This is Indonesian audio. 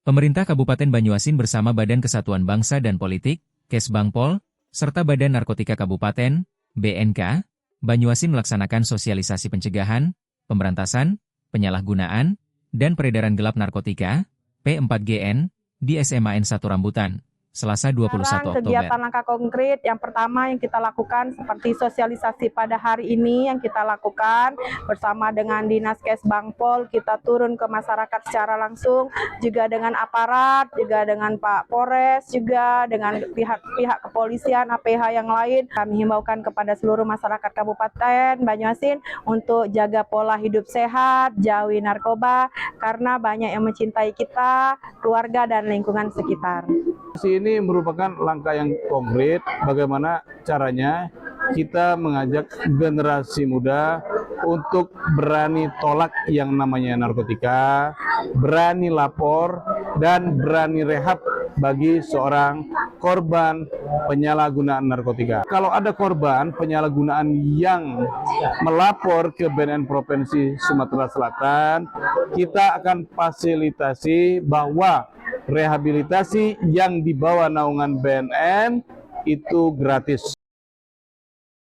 Pemerintah Kabupaten Banyuasin bersama Badan Kesatuan Bangsa dan Politik, Kesbangpol, serta Badan Narkotika Kabupaten, BNK, Banyuasin melaksanakan sosialisasi pencegahan, pemberantasan, penyalahgunaan, dan peredaran gelap narkotika, P4GN, di SMAN 1 Rambutan, Selasa 21 Oktober. Kegiatan langkah konkret yang pertama yang kita lakukan seperti sosialisasi pada hari ini yang kita lakukan bersama dengan Dinas Kesbangpol, kita turun ke masyarakat secara langsung, juga dengan aparat, juga dengan Pak Polres, juga dengan pihak kepolisian, APH yang lain. Kami himbaukan kepada seluruh masyarakat Kabupaten Banyuasin untuk jaga pola hidup sehat, jauhi narkoba, karena banyak yang mencintai kita, keluarga, dan lingkungan sekitar. Ini merupakan langkah yang konkret bagaimana caranya kita mengajak generasi muda untuk berani tolak yang namanya narkotika, berani lapor, dan berani rehab bagi seorang korban penyalahgunaan narkotika. Kalau ada korban penyalahgunaan yang melapor ke BNN Provinsi Sumatera Selatan, kita akan fasilitasi bahwa rehabilitasi yang di bawah naungan BNN itu gratis.